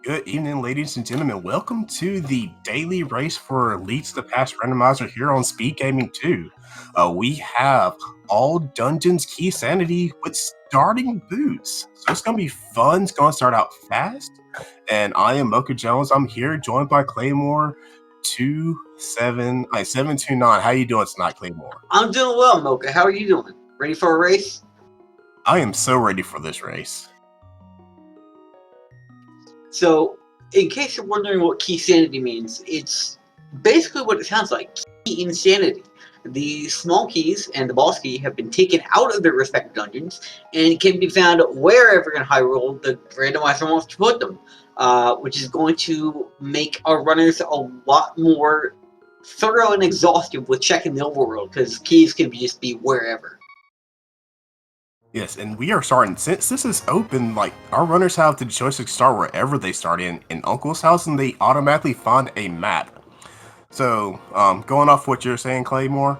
Good evening, ladies and gentlemen. Welcome to the daily race for Leads to Pass Randomizer here on Speed Gaming 2. We have all dungeons Keysanity with starting boots. So it's going to be fun. It's going to start out fast. And I am Mocha Jones. I'm here joined by Claymore 729. How you doing tonight, Claymore? I'm doing well, Mocha. How are you doing? Ready for a race? I am so ready for this race. So, in case you're wondering what Keysanity means, it's basically what it sounds like. Key insanity. The small keys and the boss key have been taken out of their respective dungeons and can be found wherever in Hyrule the randomizer wants to put them, which is going to make our runners a lot more thorough and exhaustive with checking the overworld, because keys can just be wherever. Yes, and we are starting, since this is open, like, our runners have the choice to start wherever they start in Uncle's house, and they automatically find a map. So, going off what you're saying, Claymore,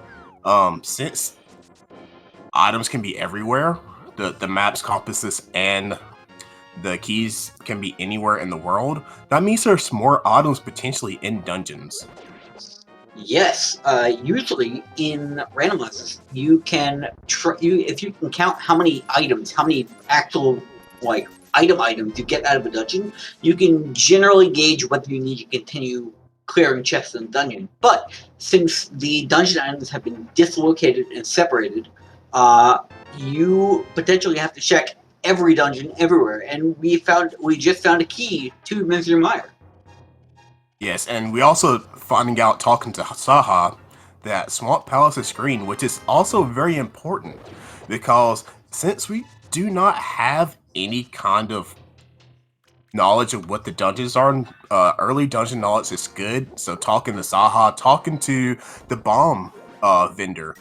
since items can be everywhere, the map's compasses and the keys can be anywhere in the world, that means there's more items potentially in dungeons. Yes, usually in randomizers, you can if you can count how many items, how many actual items you get out of a dungeon, you can generally gauge whether you need to continue clearing chests in the dungeon. But since the dungeon items have been dislocated and separated, you potentially have to check every dungeon everywhere. And we just found a key to Misery Mire. Yes, and we also finding out talking to Saha that Swamp Palace is green, which is also very important because since we do not have any kind of knowledge of what the dungeons are, early dungeon knowledge is good. So talking to Saha, talking to the bomb vendor,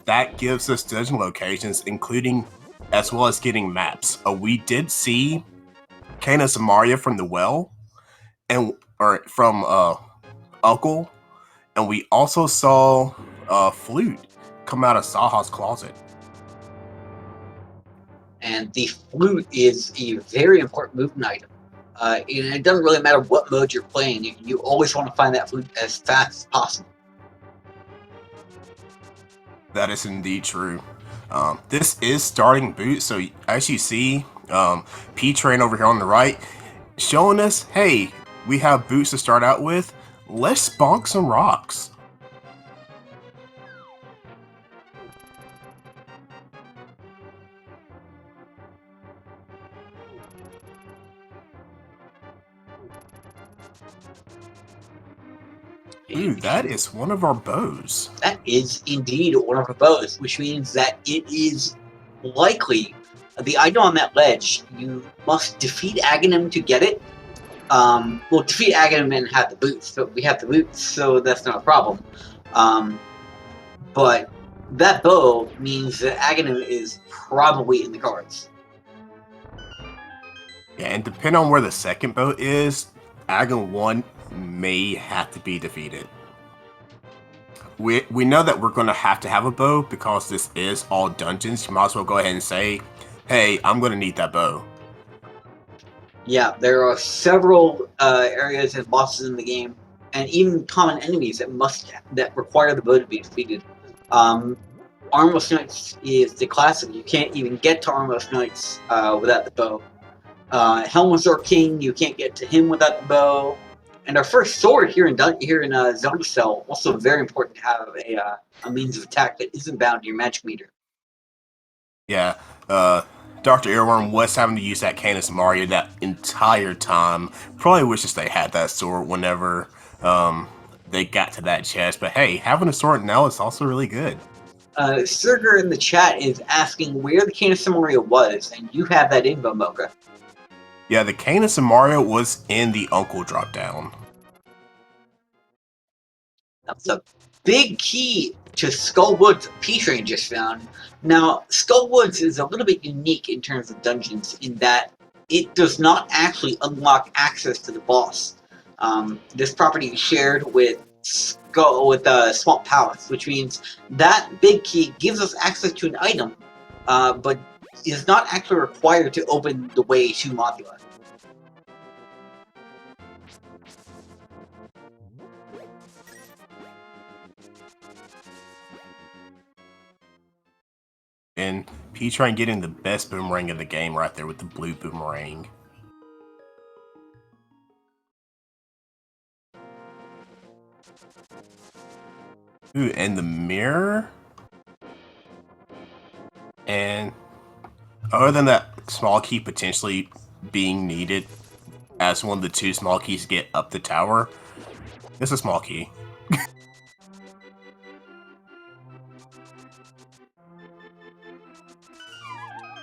that gives us dungeon locations, including as well as getting maps. We did see Kana Samaria from the well, or from Uncle, and we also saw Flute come out of Saha's closet. And the flute is a very important movement item. And it doesn't really matter what mode you're playing, you always want to find that flute as fast as possible. That is indeed true. This is starting boot, so as you see, P-Train over here on the right, showing us, hey, we have boots to start out with. Let's bonk some rocks. Ooh, that is one of our bows. That is indeed one of our bows, which means that it is likely the item on that ledge. You must defeat Aghanim to get it. Well, defeat Aghanim and have the boots, but we have the boots, so that's not a problem. But that bow means that Aghanim is probably in the cards. Yeah, and depending on where the second bow is, Aghanim 1 may have to be defeated. We know that we're going to have a bow because this is all dungeons. You might as well go ahead and say, hey, I'm going to need that bow. Yeah, there are several areas and bosses in the game, and even common enemies that require the bow to be defeated. Armless Knights is the classic. You can't even get to Armless Knights without the bow. Helmazor King, you can't get to him without the bow. And our first sword here in Zelda Cell, also very important to have a means of attack that isn't bound to your magic meter. Yeah, Dr. Earworm was having to use that Canis Mario that entire time. Probably wishes they had that sword whenever they got to that chest. But hey, having a sword now is also really good. Serger in the chat is asking where the Canis Mario was, and you have that info, Mocha. Yeah, the Canis Mario was in the Uncle drop down. That's a big key to Skull Woods P-Train just found. Now, Skull Woods is a little bit unique in terms of dungeons in that it does not actually unlock access to the boss. This property is shared with Swamp Palace, which means that big key gives us access to an item, but is not actually required to open the way to Modula. And P-Train getting the best boomerang in the game right there with the blue boomerang. Ooh, and the mirror. And other than that small key potentially being needed as one of the 2 small keys to get up the tower, it's a small key.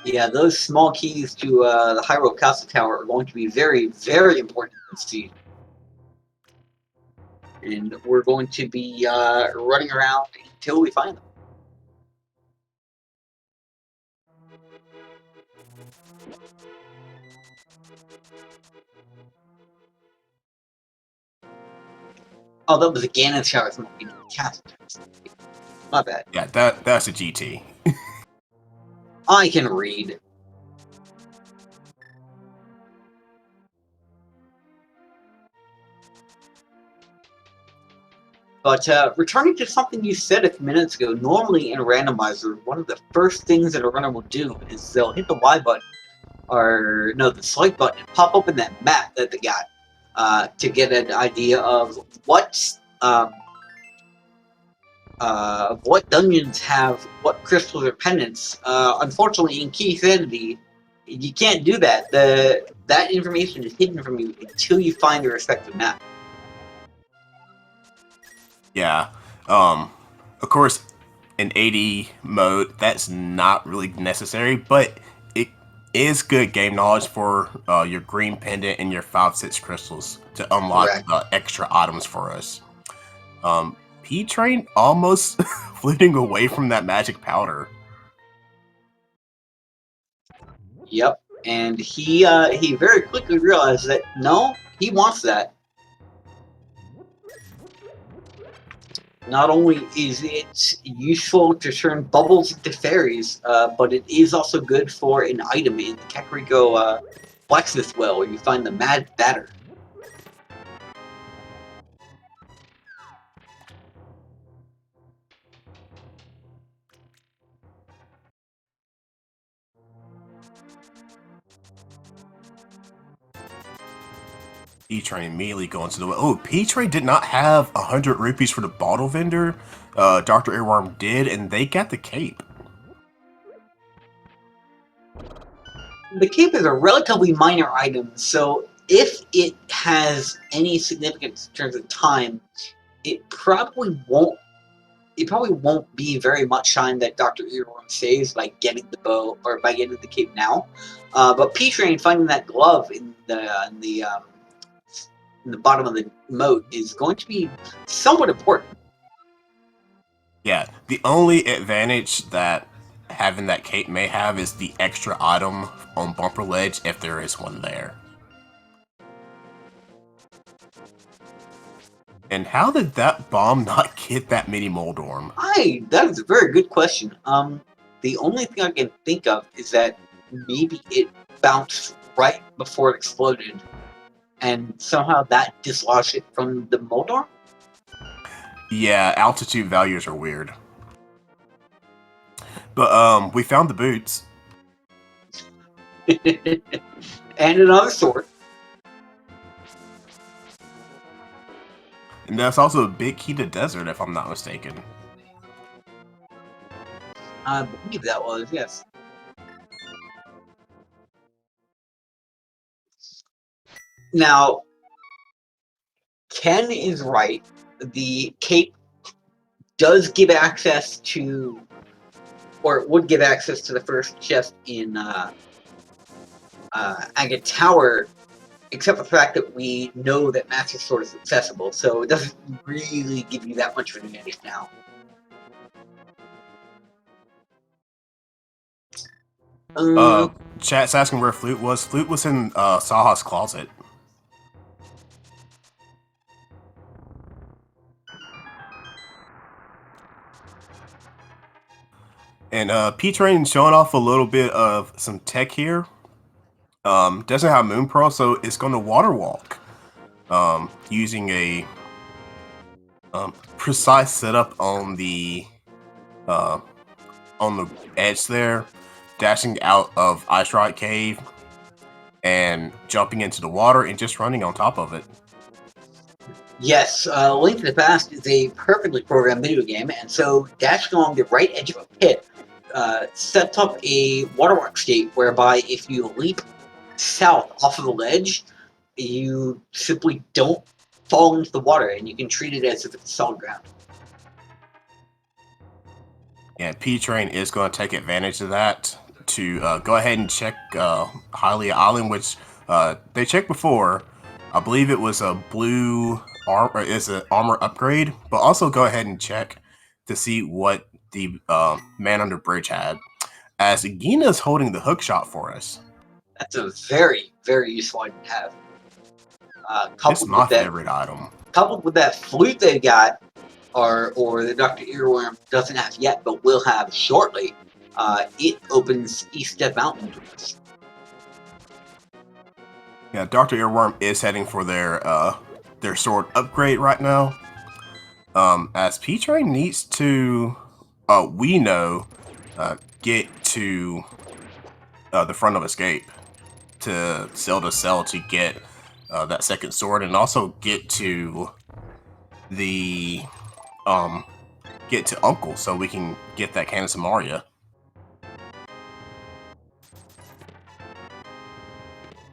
Yeah, those small keys to the Hyrule Castle Tower are going to be very, very important to see. And we're going to be running around until we find them. Oh, that was a Ganon shower smoking in the castle. My bad. Yeah, that's a GT. I can read. But returning to something you said a few minutes ago, normally in Randomizer, one of the first things that a runner will do is they'll hit the Y button, or no, the select button, and pop open that map that they got to get an idea of what dungeons have what crystals or pendants. Unfortunately, in Keysanity, you can't do that. That information is hidden from you until you find the respective map. Yeah. Of course, in AD mode, that's not really necessary, but it is good game knowledge for your green pendant and your 5-6 crystals to unlock extra items for us. P-Train almost flitting away from that magic powder. Yep, and he very quickly realized that no, he wants that. Not only is it useful to turn bubbles into fairies, but it is also good for an item in the Kakariko Blacksmith Well, where you find the Mad Batter. P-Train immediately going to the well. Oh, P-Train did not have 100 rupees for the bottle vendor. Dr. Earworm did, and they got the cape. The cape is a relatively minor item, so if it has any significance in terms of time, it probably won't. It probably won't be very much shine that Dr. Earworm saves by getting the bow or by getting the cape now. But P-Train finding that glove in the bottom of the moat is going to be somewhat important. Yeah, the only advantage that having that cape may have is the extra item on Bumper Ledge if there is one there. And how did that bomb not get that mini Moldorm? That is a very good question. The only thing I can think of is that maybe it bounced right before it exploded, and somehow that dislodged it from the Moldor. Yeah, altitude values are weird. But we found the boots. And another sword. And that's also a big key to desert, if I'm not mistaken. I believe that was, yes. Now, Ken is right. The cape does give access to, or it would give access to the first chest in Agate Tower, except for the fact that we know that Master Sword is accessible, so it doesn't really give you that much of an advantage now. Chat's asking where Flute was. Flute was in Saha's closet. And P-Train showing off a little bit of some tech here. Doesn't have Moon Pearl, so it's going to Water Walk. Using a precise setup on the on the edge there, dashing out of Ice Rock Cave and jumping into the water and just running on top of it. Yes, Link to the Past is a perfectly programmed video game, and so dashing along the right edge of a pit sets up a watermark state whereby if you leap south off of the ledge, you simply don't fall into the water, and you can treat it as if it's solid ground. And P-Train is going to take advantage of that to go ahead and check Hylia Island, which they checked before. I believe it was a blue armor, is an armor upgrade, but also go ahead and check to see what the man under bridge had. As Gina's holding the hook shot for us. That's a very, very useful item to have. It's my favorite item. Coupled with that flute they got, or the Dr. Earworm doesn't have yet, but will have shortly, it opens East Step Mountain to us. Yeah, Dr. Earworm is heading for their sword upgrade right now. As P-Train needs to, we know, get to the front of Escape to cell to get that second sword, and also get to the get to Uncle so we can get that Candace and Maria.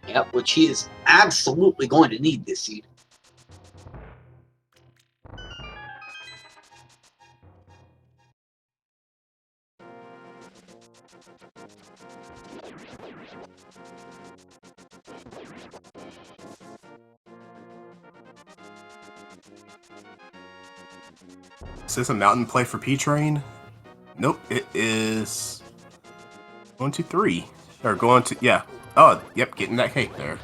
Yep, which he is absolutely going to need this seed. Is this a mountain play for P-Train? Nope, it is 1, 2, 3. Or going to, yeah. Oh, yep, getting that cake there.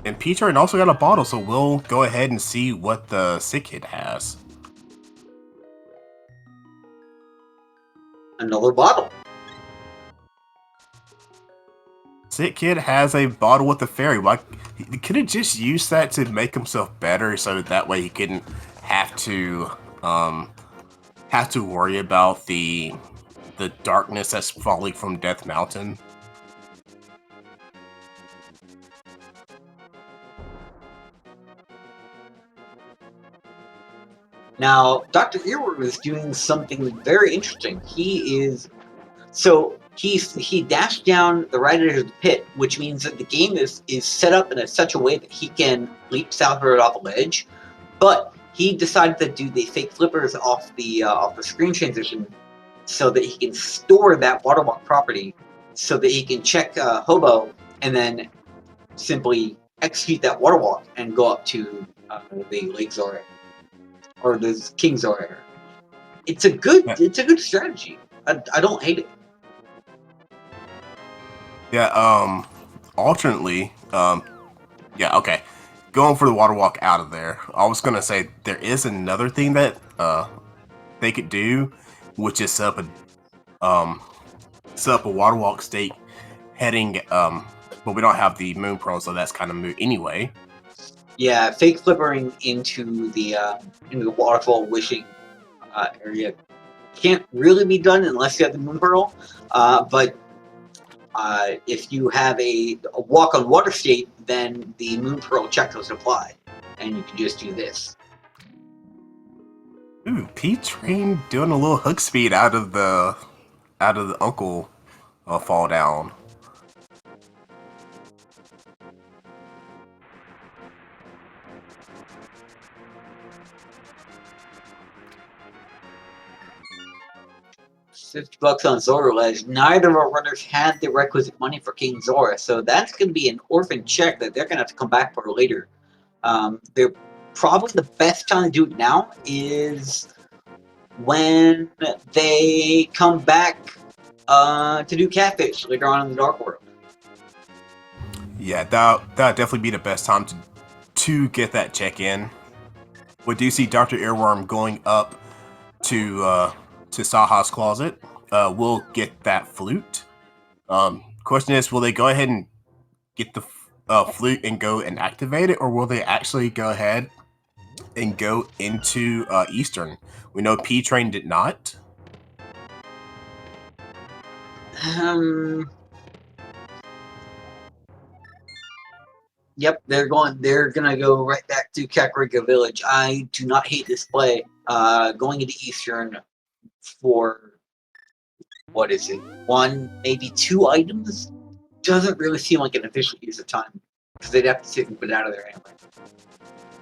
And P-Train also got a bottle, so we'll go ahead and see what the sick kid has. Another bottle. Sick kid has a bottle with the fairy. Why he could have just used that to make himself better, so that way he couldn't have to worry about the darkness that's falling from Death Mountain. Now, Dr. Earworm is doing something very interesting. He dashed down the right edge of the pit, which means that the game is set up in such a way that he can leap southward off a ledge, but he decided to do the fake flippers off the screen transition so that he can store that watermark property, so that he can check Hobo and then simply execute that waterwalk and go up to the Lake Zora, or the King Zora. It's a good strategy. I don't hate it. Yeah, alternately, yeah, okay. Going for the water walk out of there. I was gonna say there is another thing that they could do, which is set up a water walk state heading but we don't have the moon pearl, so that's kind of moot anyway. Yeah, fake flippering into the waterfall wishing area can't really be done unless you have the moon pearl, but if you have a walk on water state, then the moon pearl check doesn't apply, and you can just do this. Ooh, P-Train doing a little hook speed out of the Uncle fall down. $50 on Zora Ledge. Neither of our runners had the requisite money for King Zora, so that's going to be an orphan check that they're going to have to come back for later. They're probably the best time to do it now is when they come back to do Catfish later on in the Dark World. Yeah, that'd definitely be the best time to get that check in. We do see Dr. Earworm going up to Saha's closet. We'll get that flute. Question is, will they go ahead and get the flute and go and activate it, or will they actually go ahead and go into Eastern. We know P Train did not. Yep, they're gonna go right back to Kakariko Village. I do not hate this play. Going into Eastern for what is it? One, maybe two items doesn't really seem like an efficient use of time because they'd have to sit and put it out of there anyway.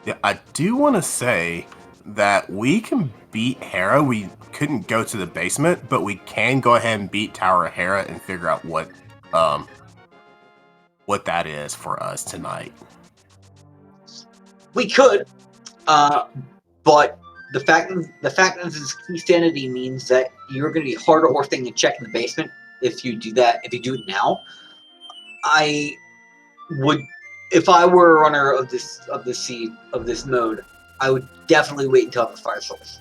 Yeah, I do want to say that we can beat Hera. We couldn't go to the basement, but we can go ahead and beat Tower of Hera and figure out what that is for us tonight. We could, but the fact that this is Keysanity means that you're going to be harder or thing to check in the basement if you do that. If you do it now, I would, if I were a runner of this mode, I would definitely wait until I have a fire source.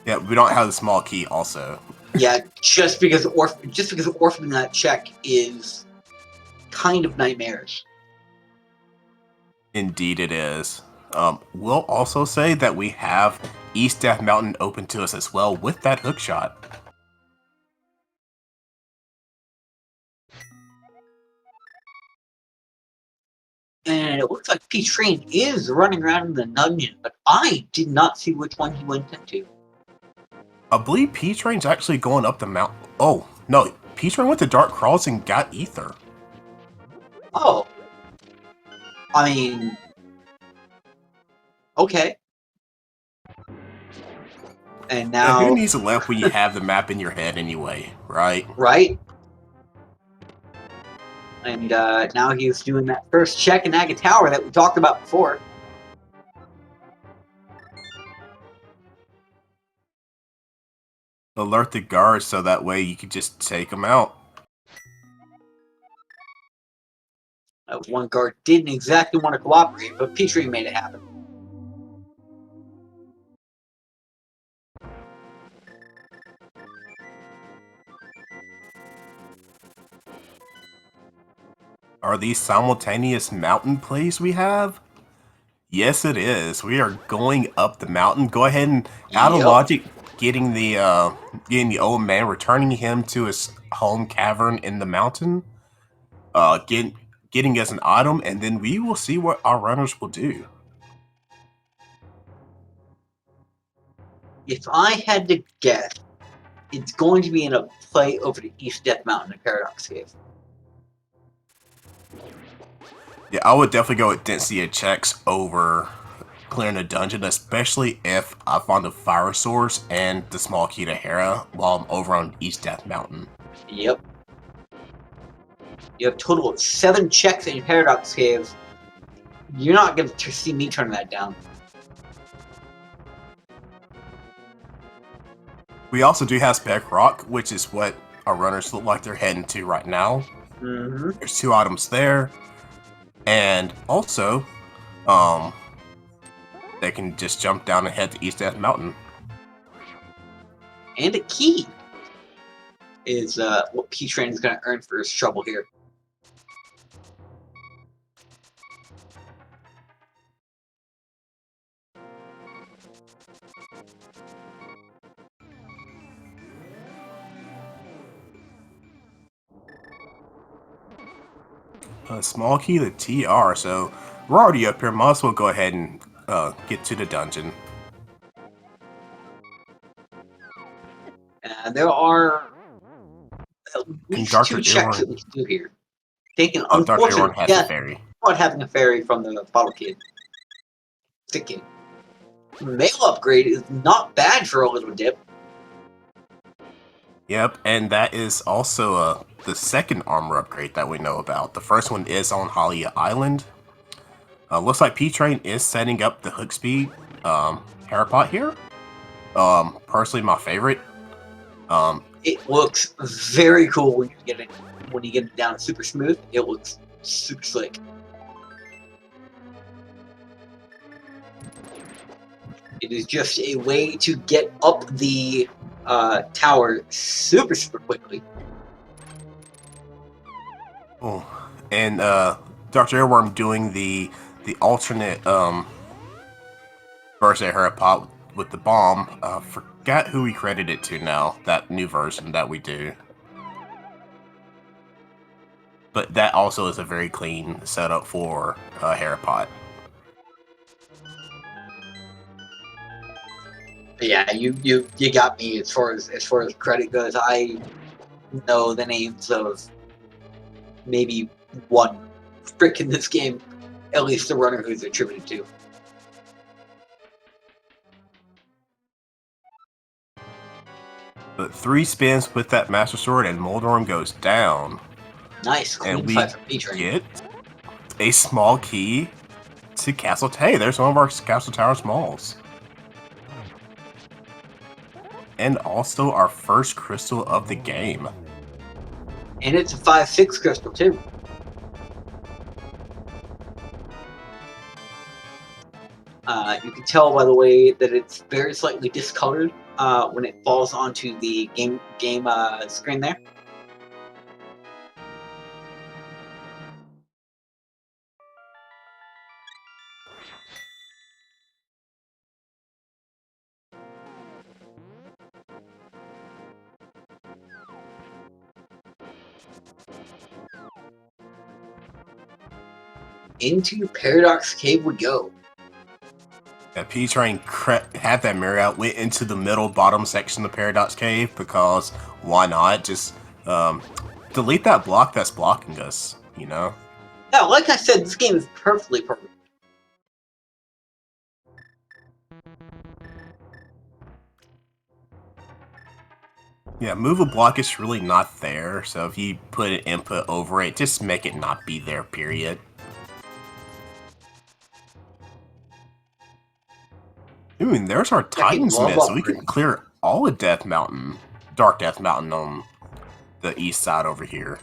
Yeah, we don't have the small key also. Yeah, just because orphaning that check is kind of nightmarish. Indeed it is. We'll also say that we have East Death Mountain open to us as well with that hook shot. And it looks like P-Train is running around in the dungeon, but I did not see which one he went into. I believe P-Train's actually going up the mountain. Oh, no. P-Train went to Dark Crawls and got Ether. Oh. I mean... Okay. And now... Who needs a lamp when you have the map in your head anyway, right? Right? And now he's doing that first check in Aga Tower that we talked about before. Alert the guards so that way you can just take them out. One guard didn't exactly want to cooperate, but Petrie made it happen. Are these simultaneous mountain plays we have? Yes, it is. We are going up the mountain. Go ahead and, out of logic, getting the old man, returning him to his home cavern in the mountain, getting us an item, and then we will see what our runners will do. If I had to guess, it's going to be in a play over the East Death Mountain in Paradox Cave. Yeah, I would definitely go with density of checks over clearing a dungeon, especially if I find the fire source and the small key to Hera while I'm over on East Death Mountain. Yep. You have a total of 7 checks in Paradox Cave. You're not going to see me turn that down. We also do have Spec Rock, which is what our runners look like they're heading to right now. Mm-hmm. There's 2 items there. And also, they can just jump down and head to East Death Mountain. And a key is what P-Train is going to earn for his trouble here. A small key to TR, so we're already up here. Might as well go ahead and get to the dungeon. And there are at least 2 checks that we can do here. Taking unfortunate death about having a fairy from the bottle kid. Sick kid. Mail upgrade is not bad for a little dip. Yep, and that is also the second armor upgrade that we know about. The first one is on Halia Island. Looks like P-Train is setting up the hook speed Harapot here. Personally, my favorite. It looks very cool when you get it down super smooth. It looks super slick. It is just a way to get up the tower super quickly. Oh, and Dr. Airworm doing the alternate first air pot with the bomb. Forgot who we credit it to now. That new version that we do. But that also is a very clean setup for Harapot. Yeah, you got me as far as credit goes. I know the names of maybe one frick in this game, at least the runner who's attributed to. But 3 spins with that Master Sword and Moldorm goes down. Nice, clean And we fight from P-Train. get a small key to Castle. Hey, there's one of our Castle Tower smalls. And also our first crystal of the game. And it's a 5/6 crystal too. You can tell by the way that it's very slightly discolored when it falls onto the game screen there. Into Paradox Cave we go. Yeah, P-Train had that mirror out, went into the middle bottom section of Paradox Cave because why not? Just delete that block that's blocking us, you know? Yeah, like I said, this game is perfectly perfect. Yeah, move a block is really not there, so if you put an input over it, just make it not be there, period. I mean, there's our Titansmith, so we can clear all of Death Mountain, Dark Death Mountain on the east side over here.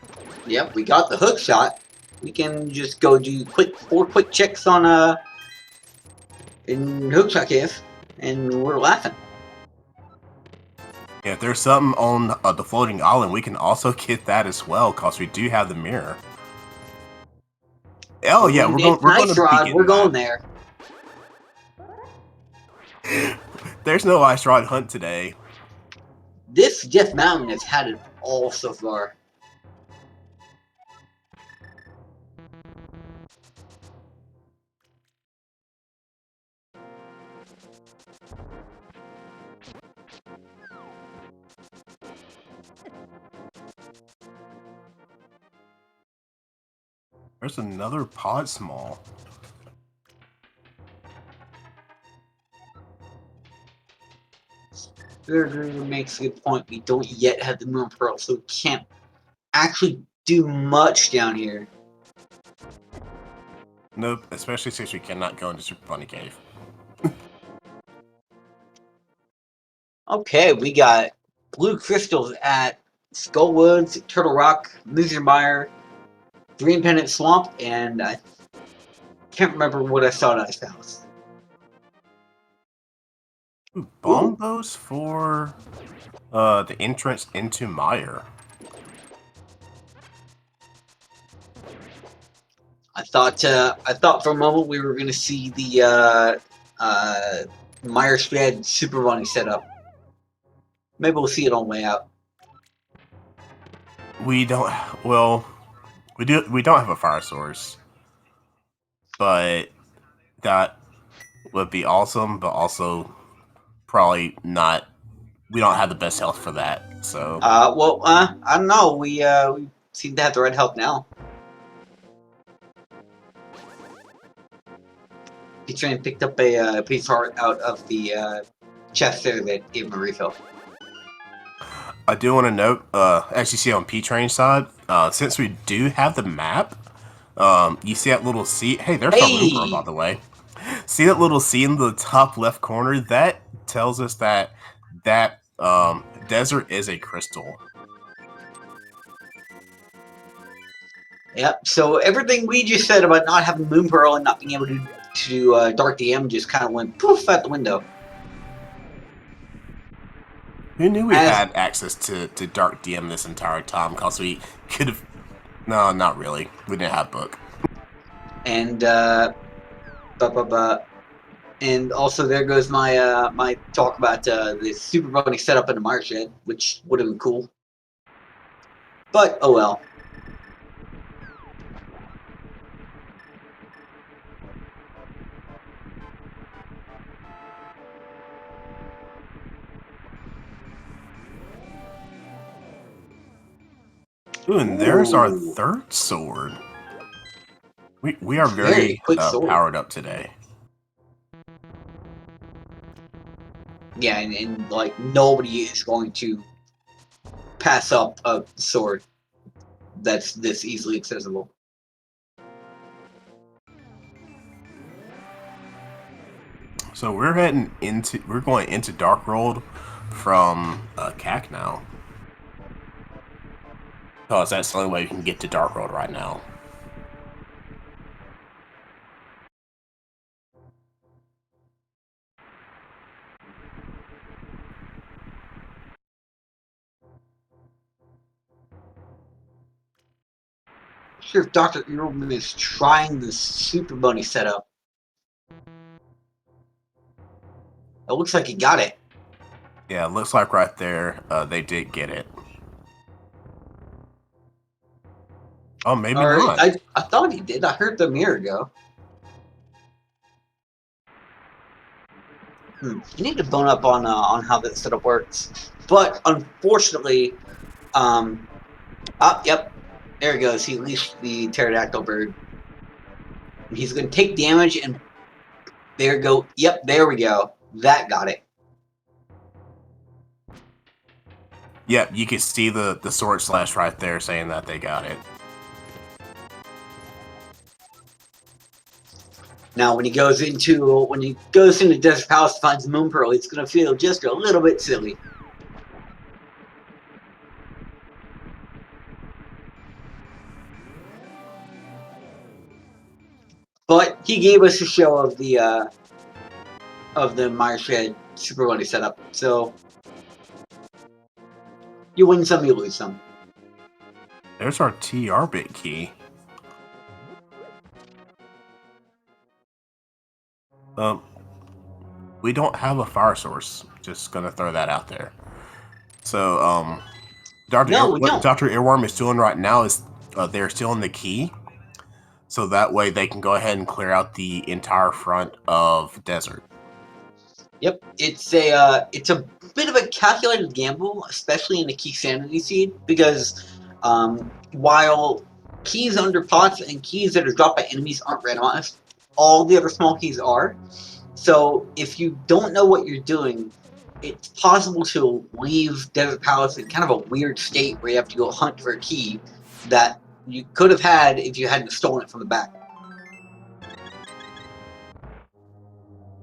Yep, we got the hook shot. We can just go do four quick checks on in hook shot cave, and we're laughing. Yeah, if there's something on the floating island, we can also get that as well, cause we do have the mirror. Oh yeah, we're going there. There's no ice rod hunt today. This Death Mountain has had it all so far. There's another pod small. Burger makes a good point. We don't yet have the Moon Pearl, so we can't actually do much down here. Nope, especially since we cannot go into Super Bunny Cave. Okay, we got blue crystals at Skullwoods, Turtle Rock, Misermire, Green Pendant Swamp, and I can't remember what I saw at Ice Palace. Bombos for the entrance into Mire. I thought for a moment we were gonna see the Mire Spread Super Bunny setup. Maybe we'll see it on the way out. We don't. Well, we don't have a fire source, but that would be awesome. But also, probably not. We don't have the best health for that. So. I don't know. We seem to have the right health now. P-Train picked up a piece of heart out of the chest there that gave him a refill. I do want to note, as you see on P-Train's side, since we do have the map, you see that little C. Hey, there's our Moon Pearl, by the way. See that little C in the top left corner? That tells us that desert is a crystal. Yep. So everything we just said about not having Moon Pearl and not being able to Dark DM just kind of went poof out the window. Who knew we had access to Dark DM this entire time? Because we could have... No, not really. We didn't have book. And, And also, there goes my my talk about the Super Bunny setup in the Mire Shed, which would have been cool. But oh well. Ooh, and there's our Ooh. third sword. We are Very very quick sword. powered up today. Yeah, and like nobody is going to pass up a sword that's this easily accessible. So we're going into Dark World from CAC now. Because that's the only way we can get to Dark World right now. Sure, if Dr. Earlman is trying the Super Bunny setup. It looks like he got it. Yeah, it looks like right there, they did get it. Oh, maybe Or not. I thought he did. I heard the mirror go. You need to bone up on how that setup works. But unfortunately, yep, there he goes. He unleashed the pterodactyl bird. He's going to take damage, and there we go. Yep, there we go. That got it. Yep, you can see the sword slash right there saying that they got it. Now, when he goes into Desert Palace to find the Moon Pearl, it's going to feel just a little bit silly. But he gave us a show of the Mire Shed Super Bunny setup. So you win some, you lose some. There's our TR bit key. We don't have a fire source. Just gonna throw that out there. So, what Dr. Earworm is doing right now is they're stealing the key. So that way they can go ahead and clear out the entire front of desert. Yep, it's a bit of a calculated gamble, especially in the Keysanity seed, because while keys under pots and keys that are dropped by enemies aren't randomized, all the other small keys are. So if you don't know what you're doing, it's possible to leave Desert Palace in kind of a weird state where you have to go hunt for a key that you could have had if you hadn't stolen it from the back.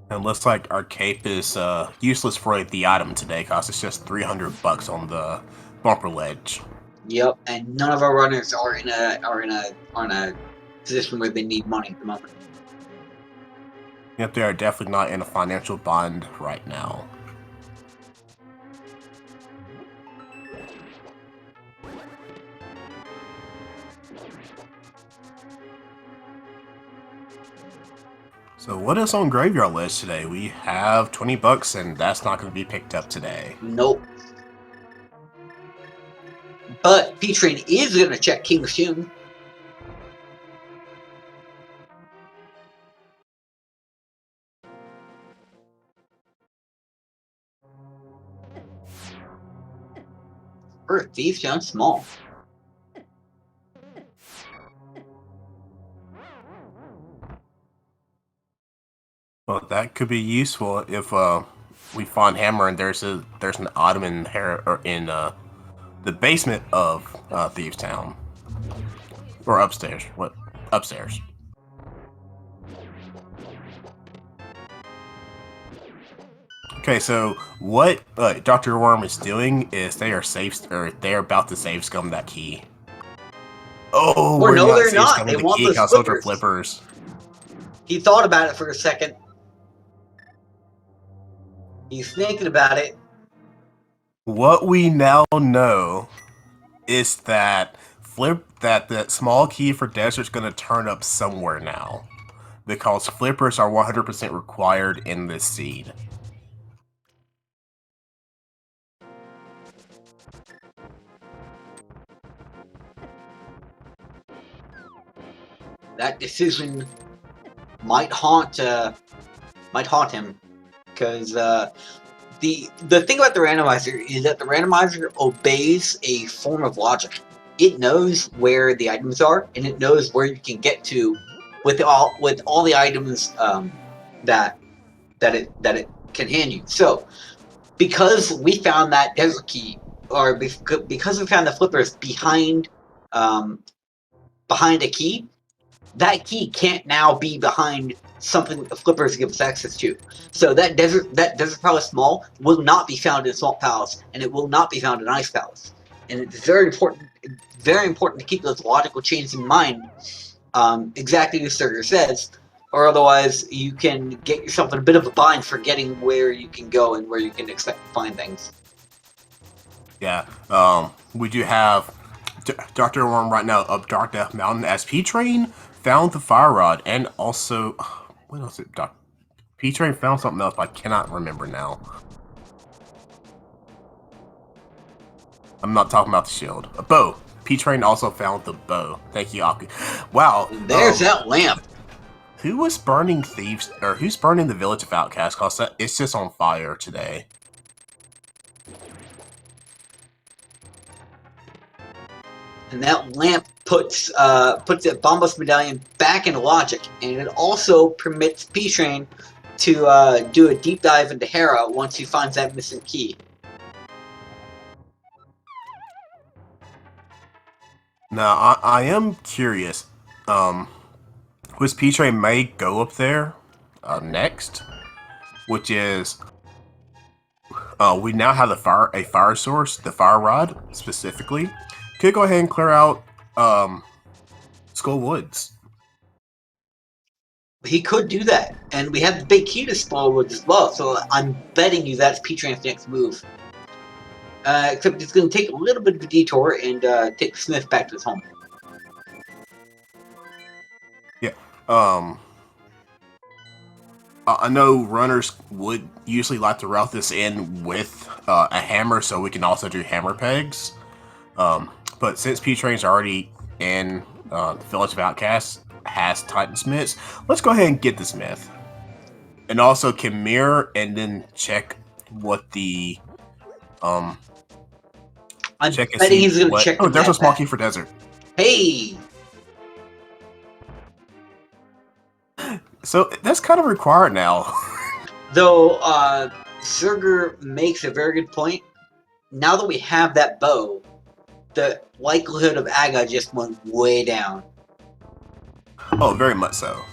And looks like our cape is useless for the item today, cause it's just $300 on the bumper ledge. Yep, and none of our runners are in a position where they need money at the moment. Yep, they are definitely not in a financial bind right now. So what is on Graveyard List today? We have $20 and that's not going to be picked up today. Nope. But P-Train is going to check King's Tune. Earth, these sound small. Well, that could be useful if we find Hammer and there's an item in the basement of Thieves Town. Or upstairs. What? Upstairs. Okay, so what Dr. Worm is doing is they are about to save scum that key. Oh, Or no, they're safe not. scumming They the want key those because those are flippers. flippers. He thought about it for a second. He's thinking about it. What we now know is that that small key for desert's gonna turn up somewhere now. because flippers are 100% required in this seed. That decision might haunt him, because the thing about the randomizer is that the randomizer obeys a form of logic. It knows where the items are, and it knows where you can get to with all the items that it can hand you. So, because we found that desert key, or because we found the flippers behind a key, that key can't now be behind something that the flippers give us access to. So that desert palace mall will not be found in Swamp Palace, and it will not be found in Ice Palace. And it's very important to keep those logical chains in mind, exactly as Surger says, or otherwise you can get yourself in a bit of a bind forgetting where you can go and where you can expect to find things. Yeah, we do have Dr. Worm right now up Dark Death Mountain as P-Train found the fire rod, and also, what else did P-Train found something else, but I cannot remember now. I'm not talking about the shield. A bow. P-Train also found the bow. Thank you, Aku. Wow. There's that lamp. Who was burning thieves, or who's burning the village of Outcasts? Cause it's just on fire today. And that lamp puts that Bombos medallion back into logic, and it also permits P-Train to do a deep dive into Hera once he finds that missing key. Now, I am curious. Which P-Train may go up there next, which is we now have a fire source, the fire rod specifically. Could go ahead and clear out Skull Woods. He could do that, and we have the big key to Skull Woods as well, so I'm betting you that's P-Train's next move. Except it's going to take a little bit of a detour and take Smith back to his home. Yeah. I know runners would usually like to route this in with a hammer, so we can also do hammer pegs. But since P-Train's already in the Village of Outcasts, has Titan Smiths, let's go ahead and get the Smith. And also can mirror and then check what the I'm betting he's going to check. Oh, there's a small key for desert. Hey. So that's kind of required now. Though Surger makes a very good point. Now that we have that bow, the likelihood of Aga just went way down. Oh, very much so.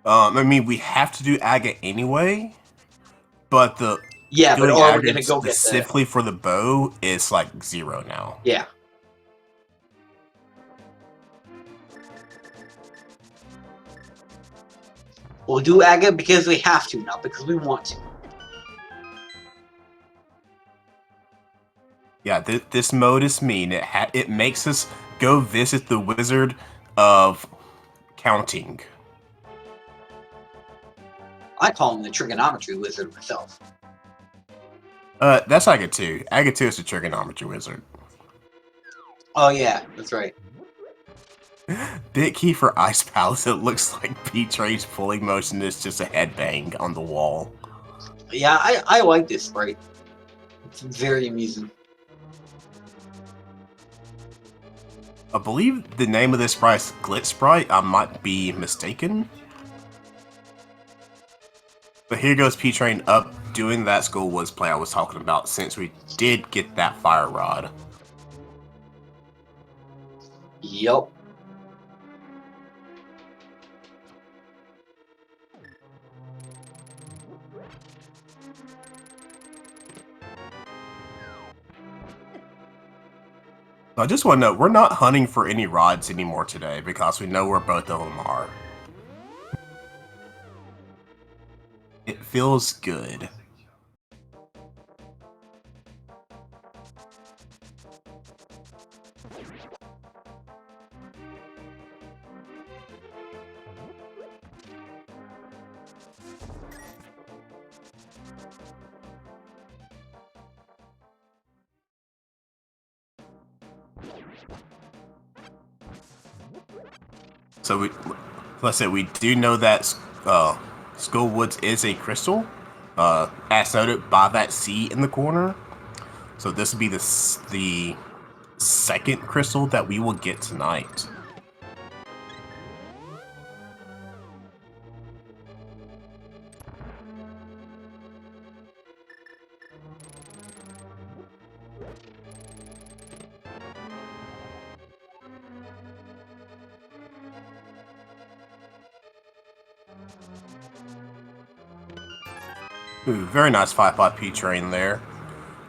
I mean, we have to do Aga anyway, but the but are we gonna go specifically for the bow is like 0 now. Yeah. We'll do Aga because we have to, not because we want to. Yeah, this mode is mean. It makes us go visit the Wizard of Counting. I call him the Trigonometry Wizard myself. That's Aga 2. Aga 2 is the Trigonometry Wizard. Oh yeah, that's right. Big key for Ice Palace. It looks like P-Train's pulling motion is just a headbang on the wall. Yeah, I like this sprite. It's very amusing. I believe the name of this sprite is Glitch Sprite. I might be mistaken. But here goes P-Train up doing that Skull Woods play I was talking about, since we did get that fire rod. Yup. I just want to note, we're not hunting for any rods anymore today, because we know where both of them are. It feels good. So let's say we do know that Skull Woods is a crystal, as noted by that C in the corner. So this will be the second crystal that we will get tonight. Ooh, very nice 5-5 P-Train there.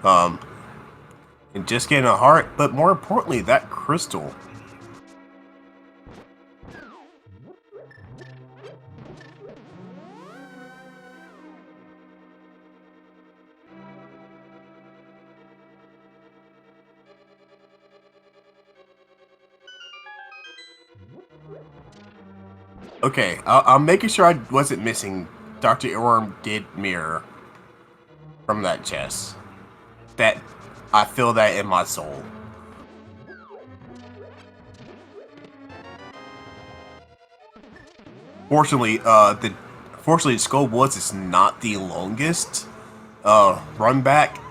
And just getting a heart, but more importantly, that crystal. Okay, I'm making sure I wasn't missing. Dr. Earworm did mirror from that chest. That I feel that in my soul. Fortunately, Skull Woods is not the longest run back.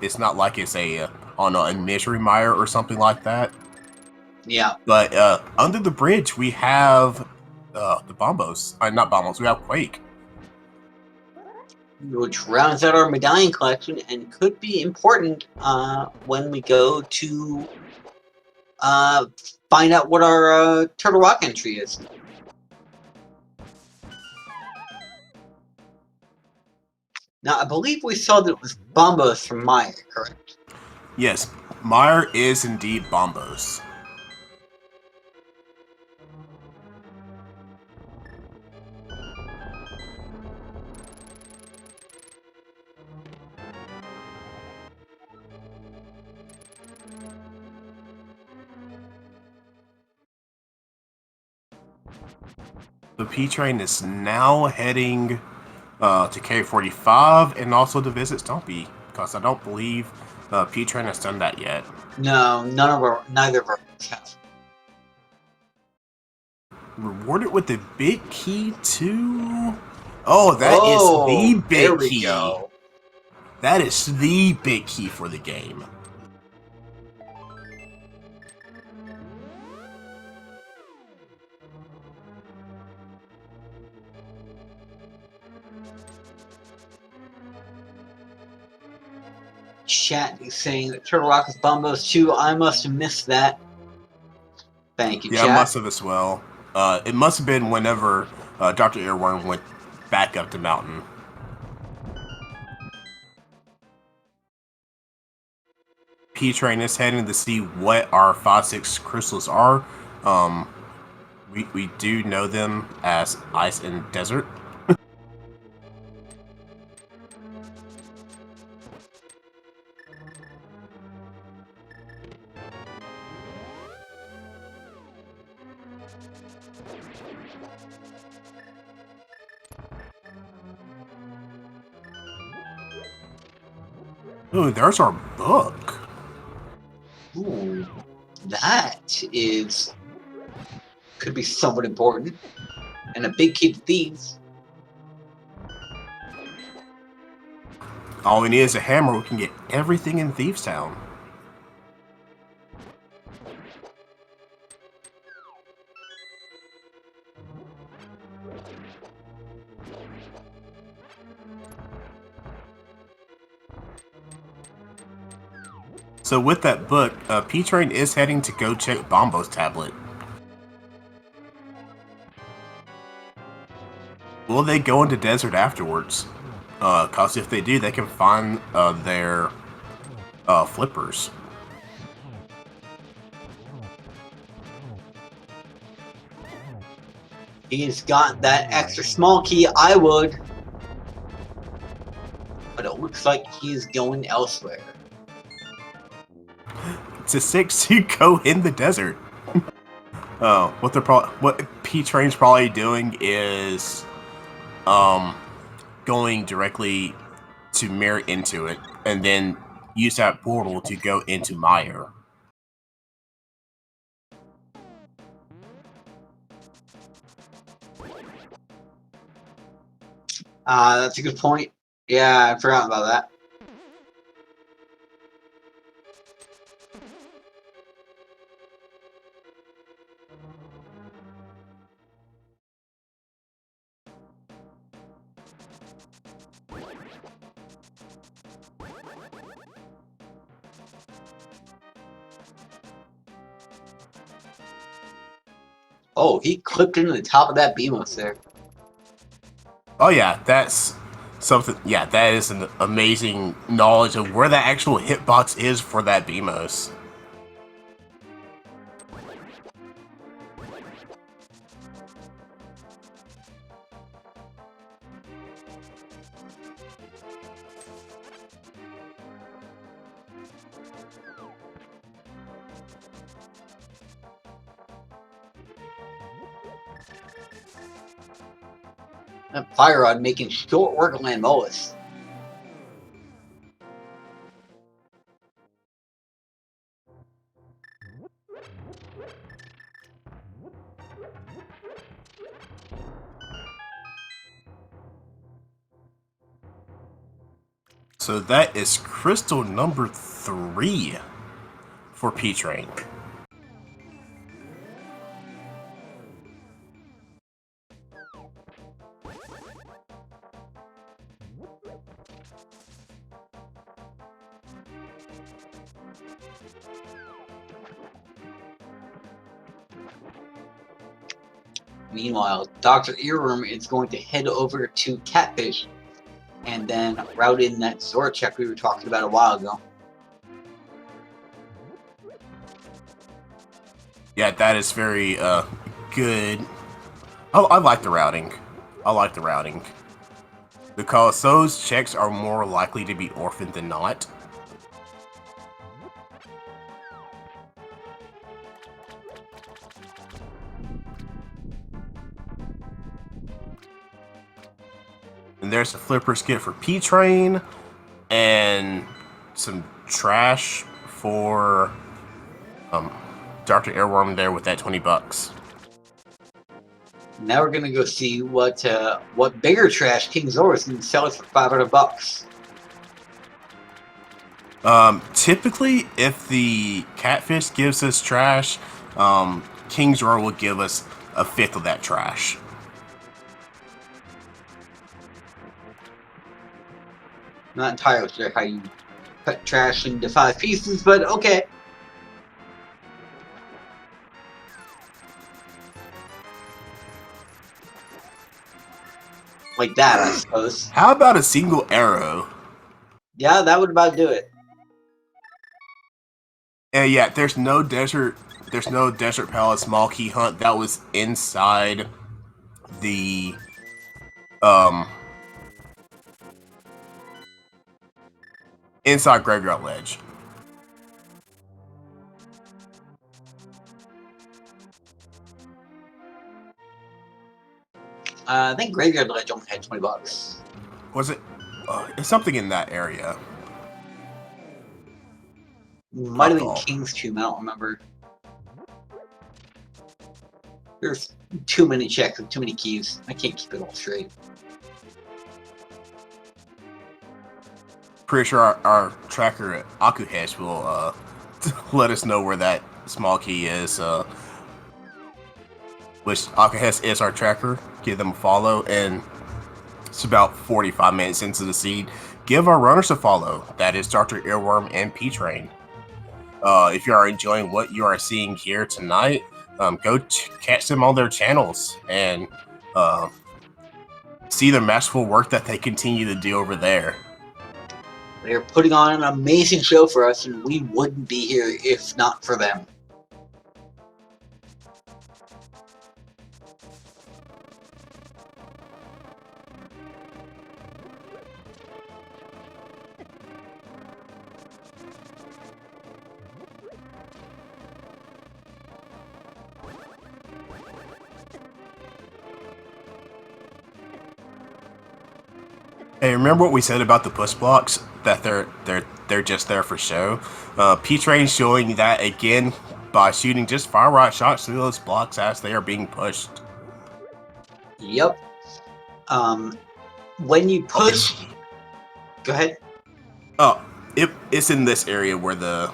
It's not like it's a on a Misery Mire or something like that. Yeah. But under the bridge, we have the Bombos. Not Bombos, we have Quake. Which rounds out our medallion collection and could be important when we go to find out what our Turtle Rock entry is. Now, I believe we saw that it was Bombos from Maya, correct? Yes, Mire is indeed Bombos. The P-Train is now heading to K45 and also to visit Stumpy, because I don't believe P-Train has done that yet. No, neither of our have. Rewarded with the big key too. Oh, that is the big key. Go. That is the big key for the game. Chat is saying that Turtle Rock is Bombos too. I must have missed that. Thank you, yeah, chat. I must have as well. It must have been whenever Dr. Earworm went back up the mountain. P-Train is heading to see what our 5-6 crystals are. We do know them as Ice and Desert. Ooh, there's our book. Ooh, that could be somewhat important, and a big key to thieves. All we need is a hammer. We can get everything in Thieves Town. So with that book, P-Train is heading to go check Bombo's tablet. Will they go into desert afterwards? Cause if they do, they can find their flippers. He's got that extra small key. I would, but it looks like he's going elsewhere. It's a 6 to go in the desert. What P-Train's probably doing is going directly to mirror into it and then use that portal to go into Mire. That's a good point. Yeah, I forgot about that. Oh, he clipped into the top of that Beamos there. Oh yeah, that's something. Yeah, that is an amazing knowledge of where the actual hitbox is for that BMOS. That Fire Rod making short work of Lamboas. So that is crystal number 3 for P-Train. Meanwhile, Dr. Earworm is going to head over to Catfish and then route in that Zora check we were talking about a while ago. Yeah, that is very good. I like the routing. I like the routing. Because those checks are more likely to be orphaned than not. And there's a flipper skit for P-Train. And some trash for Dr. Airworm there with that $20. Now we're gonna go see what bigger trash King Zora's can sell us for $500. Typically, if the catfish gives us trash, King's Roar will give us a fifth of that trash. Not entirely sure how you cut trash into 5 pieces, but okay. Like that, I suppose. How about a single arrow? Yeah, that would about do it. And yeah, there's no desert palette small key hunt that was inside the inside Graveyard Ledge. I think Graveyard Ledge only had $20. Was it? It's something in that area. Might have been King's Tomb, I don't remember. There's too many checks and too many keys. I can't keep it all straight. Pretty sure our tracker at Akuhesh will let us know where that small key is. Which Akuhesh is our tracker. Give them a follow, and it's about 45 minutes into the seed. Give our runners a follow. That is Dr. Earworm and P-Train. If you are enjoying what you are seeing here tonight, go catch them on their channels and see the masterful work that they continue to do over there. They're putting on an amazing show for us, and we wouldn't be here if not for them. Hey, remember what we said about the push blocks? That they're just there for show. P-Train showing that again by shooting just fire rod shots through those blocks as they are being pushed. Yep. when you push, go ahead. Oh, it's in this area where the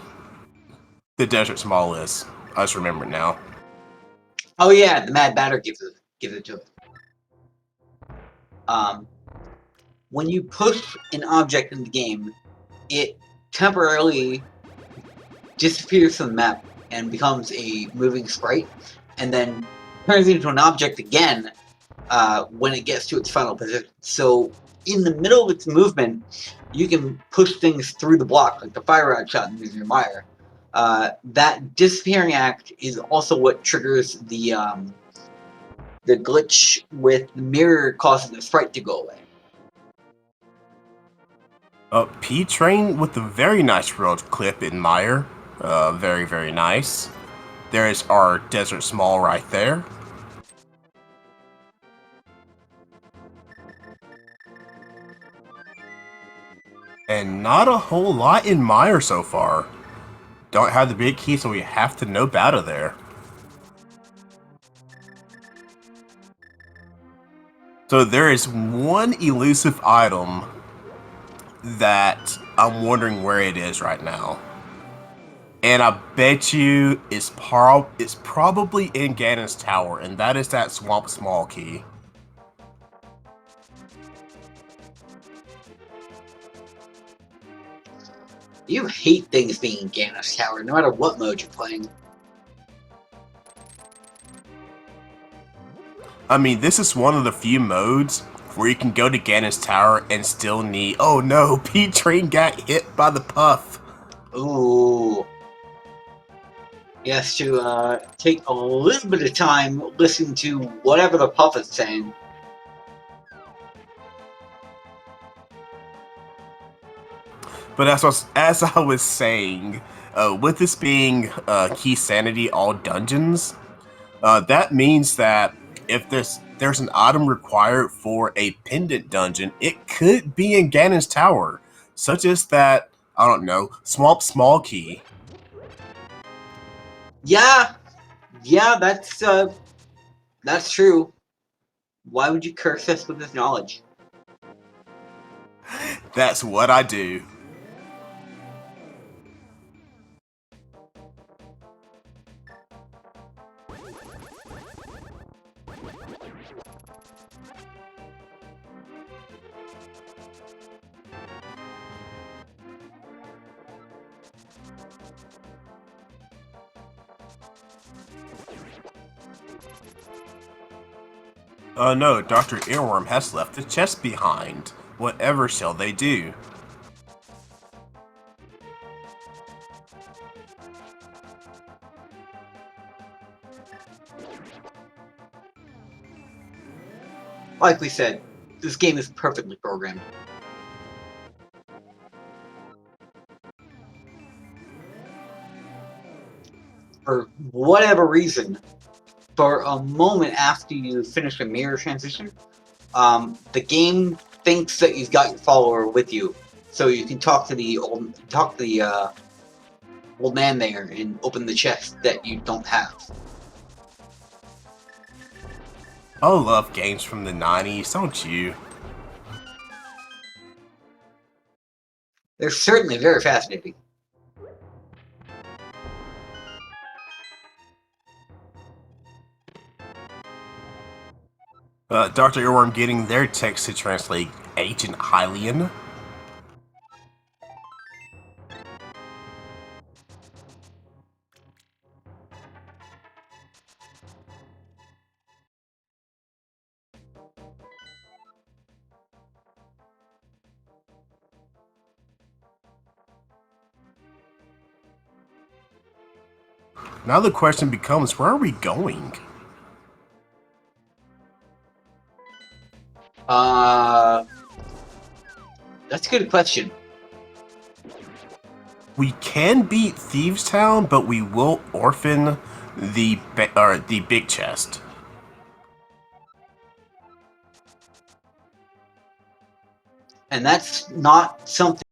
desert small is. I just remember it now. Oh yeah, the Mad Batter gives it to it. When you push an object in the game, it temporarily disappears from the map and becomes a moving sprite, and then turns into an object again when it gets to its final position. So in the middle of its movement, you can push things through the block, like the fire rod shot in Mr. Meyer. That disappearing act is also what triggers the glitch with the mirror causing the sprite to go away. P-Train with a very nice road clip in Meyer. Very, very nice. There is our Desert Small right there. And not a whole lot in Meyer so far. Don't have the big key, so we have to nope out of there. So there is one elusive item that I'm wondering where it is right now. And I bet you it's probably in Ganon's Tower, and that is that Swamp Small key. You hate things being in Ganon's Tower, no matter what mode you're playing. I mean, this is one of the few modes where you can go to Ganon's Tower and still need... Oh no, P-Train got hit by the puff. Ooh. He has to take a little bit of time listening to whatever the puff is saying. But as I was saying, with this being Keysanity all dungeons, that means that if there's an item required for a pendant dungeon, it could be in Ganon's Tower, such as that, I don't know, Swamp Small key. Yeah, that's true. Why would you curse us with this knowledge? That's what I do. No, Dr. Earworm has left the chest behind. Whatever shall they do? Like we said, this game is perfectly programmed. For whatever reason, for a moment after you finish a mirror transition, the game thinks that you've got your follower with you, so you can talk to the old man there and open the chest that you don't have. I love games from the 90s, don't you? They're certainly very fascinating. Dr. Earworm getting their text to translate Agent Hylian. Now the question becomes, where are we going? That's a good question. We can beat Thieves Town, but we will orphan the big chest. And that's not something